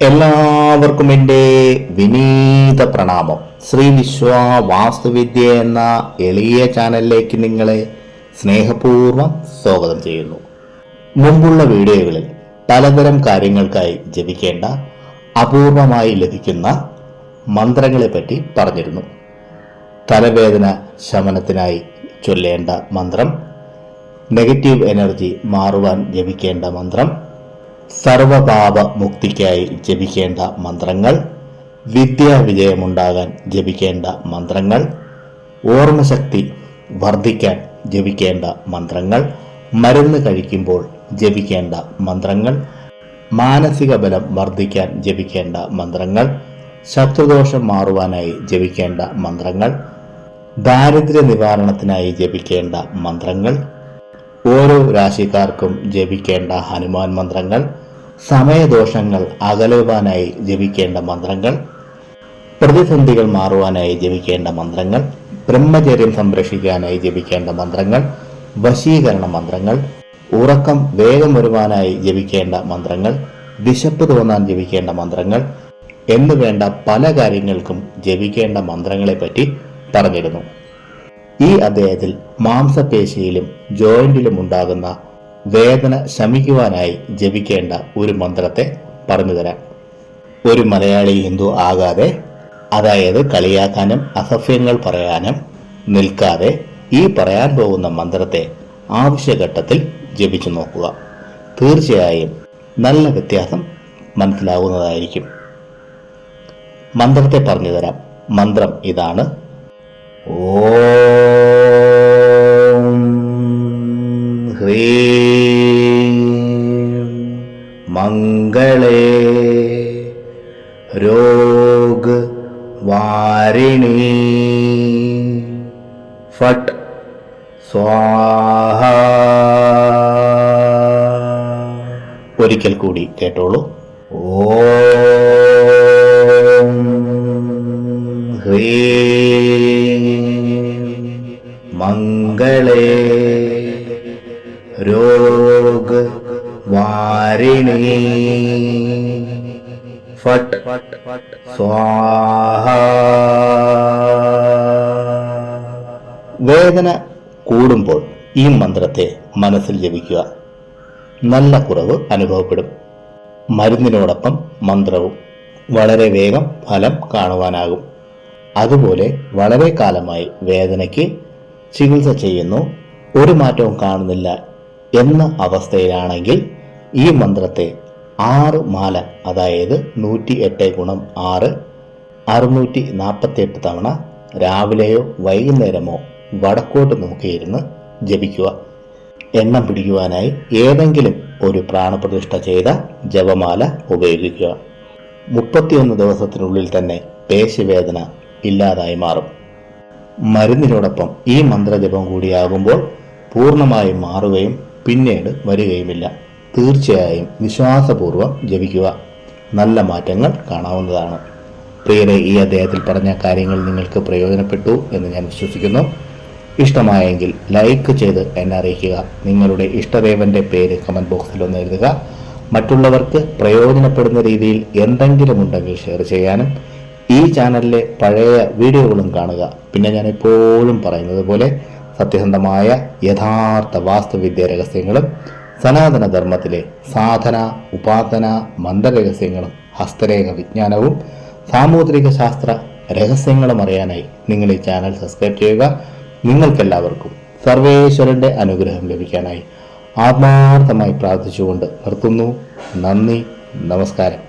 എല്ലാവർക്കും എൻ്റെ വിനീത പ്രണാമം. ശ്രീ വിശ്വ വാസ്തുവിദ്യ എന്ന എളിയ ചാനലിലേക്ക് നിങ്ങളെ സ്നേഹപൂർവ്വം സ്വാഗതം ചെയ്യുന്നു. മുമ്പുള്ള വീഡിയോകളിൽ പലതരം കാര്യങ്ങൾക്കായി ജപിക്കേണ്ട അപൂർവമായി ലഭിക്കുന്ന മന്ത്രങ്ങളെപ്പറ്റി പറഞ്ഞിരുന്നു. തലവേദന ശമനത്തിനായി ചൊല്ലേണ്ട മന്ത്രം, നെഗറ്റീവ് എനർജി മാറുവാൻ ജപിക്കേണ്ട മന്ത്രം, സർവപാപ മുക്തിക്കായി ജപിക്കേണ്ട മന്ത്രങ്ങൾ, വിദ്യാവിജയമുണ്ടാകാൻ ജപിക്കേണ്ട മന്ത്രങ്ങൾ, ഓർമ്മശക്തി വർദ്ധിക്കാൻ ജപിക്കേണ്ട മന്ത്രങ്ങൾ, മരുന്ന് കഴിക്കുമ്പോൾ ജപിക്കേണ്ട മന്ത്രങ്ങൾ, മാനസിക ബലം വർദ്ധിക്കാൻ ജപിക്കേണ്ട മന്ത്രങ്ങൾ, ശത്രുദോഷം മാറുവാനായി ജപിക്കേണ്ട മന്ത്രങ്ങൾ, ദാരിദ്ര്യ നിവാരണത്തിനായി ജപിക്കേണ്ട മന്ത്രങ്ങൾ, ഓരോ രാശിക്കാർക്കും ജപിക്കേണ്ട ഹനുമാൻ മന്ത്രങ്ങൾ, സമയദോഷങ്ങൾ അകലുവാനായി ജപിക്കേണ്ട മന്ത്രങ്ങൾ, പ്രതിസന്ധികൾ മാറുവാനായി ജപിക്കേണ്ട മന്ത്രങ്ങൾ, ബ്രഹ്മചര്യം സംരക്ഷിക്കാനായി ജപിക്കേണ്ട മന്ത്രങ്ങൾ, വശീകരണ മന്ത്രങ്ങൾ, ഉറക്കം വേഗം വരുവാനായി ജപിക്കേണ്ട മന്ത്രങ്ങൾ, വിശപ്പ് തോന്നാൻ ജപിക്കേണ്ട മന്ത്രങ്ങൾ എന്നുവേണ്ട പല കാര്യങ്ങൾക്കും ജപിക്കേണ്ട മന്ത്രങ്ങളെപ്പറ്റി പറഞ്ഞിരുന്നു. ഈ അധ്യായത്തിൽ മാംസപേശിയിലും ജോയിന്റിലും ഉണ്ടാകുന്ന വേദന ശമിക്കുവാനായി ജപിക്കേണ്ട ഒരു മന്ത്രത്തെ പറഞ്ഞു തരാം. ഒരു മലയാളി ഹിന്ദു ആകാതെ, അതായത് കളിയാക്കാനും അസഭ്യങ്ങൾ പറയാനും നിൽക്കാതെ ഈ പറയാൻ പോകുന്ന മന്ത്രത്തെ ആവശ്യഘട്ടത്തിൽ ജപിച്ചു നോക്കുക. തീർച്ചയായും നല്ല വ്യത്യാസം മനസ്സിലാവുന്നതായിരിക്കും. മന്ത്രത്തെ പറഞ്ഞു തരാം. മന്ത്രം ഇതാണ്: ഓം ഹ്രീം മംഗളേ രോഗ വാരിണി ഫട്ട് സ്വാഹ. ഒരിക്കൽ കൂടി കേട്ടോളൂ. ഓം ഹ്രീം മംഗളേ രോഗ വാരിണി ഫട്ട് സ്വാഹ. വേദന കൂടുമ്പോൾ ഈ മന്ത്രത്തെ മനസ്സിൽ ജപിക്കുക. നല്ല കുറവ് അനുഭവപ്പെടും. മരുന്നിനോടൊപ്പം മന്ത്രവും വളരെ വേഗം ഫലം കാണുവാനാകും. അതുപോലെ വളരെ കാലമായി വേദനയ്ക്ക് ചികിത്സ ചെയ്യുന്നു, ഒരു മാറ്റവും കാണുന്നില്ല എന്ന അവസ്ഥയിലാണെങ്കിൽ ഈ മന്ത്രത്തെ 6 മാല, അതായത് 108 ഗുണം 6 648 തവണ രാവിലെയോ വൈകുന്നേരമോ വടക്കോട്ട് നോക്കിയിരുന്ന് ജപിക്കുക. എണ്ണം പിടിക്കുവാനായി ഏതെങ്കിലും ഒരു പ്രാണപ്രതിഷ്ഠ ചെയ്ത ജപമാല ഉപയോഗിക്കുക. 31 ദിവസത്തിനുള്ളിൽ തന്നെ പേശിവേദന ഇല്ലാതായി മാറും. മരുന്നിനോടൊപ്പം ഈ മന്ത്രജപം കൂടിയാകുമ്പോൾ പൂർണ്ണമായും മാറുകയും പിന്നീട് വരികയുമില്ല. തീർച്ചയായും വിശ്വാസപൂർവ്വം ജപിക്കുക. നല്ല മാറ്റങ്ങൾ കാണാവുന്നതാണ്. പ്രിയരെ, ഈ അദ്ദേഹത്തിൽ പറഞ്ഞ കാര്യങ്ങൾ നിങ്ങൾക്ക് പ്രയോജനപ്പെട്ടു എന്ന് ഞാൻ വിശ്വസിക്കുന്നു. ഇഷ്ടമായെങ്കിൽ ലൈക്ക് ചെയ്ത് എന്നെ അറിയിക്കുക. നിങ്ങളുടെ ഇഷ്ടദേവന്റെ പേര് കമന്റ് ബോക്സിൽ ഒന്ന് എഴുതുക. മറ്റുള്ളവർക്ക് പ്രയോജനപ്പെടുന്ന രീതിയിൽ എന്തെങ്കിലും ഉണ്ടെങ്കിൽ ഷെയർ ചെയ്യാനും ഈ ചാനലിലെ പഴയ വീഡിയോകളും കാണുക. പിന്നെ ഞാൻ എപ്പോഴും പറയുന്നത് പോലെ സത്യസന്ധമായ യഥാർത്ഥ വാസ്തുവിദ്യ രഹസ്യങ്ങളും സനാതന ധർമ്മത്തിലെ സാധന, ഉപാസന, മന്ത്രരഹസ്യങ്ങളും ഹസ്തരേഖ വിജ്ഞാനവും സാമുദ്രിക ശാസ്ത്ര രഹസ്യങ്ങളും അറിയാനായി നിങ്ങൾ ഈ ചാനൽ സബ്സ്ക്രൈബ് ചെയ്യുക. നിങ്ങൾക്കെല്ലാവർക്കും സർവേശ്വരന്റെ അനുഗ്രഹം ലഭിക്കാനായി ആത്മാർത്ഥമായി പ്രാർത്ഥിച്ചുകൊണ്ട് നിർത്തുന്നു. നന്ദി, നമസ്കാരം.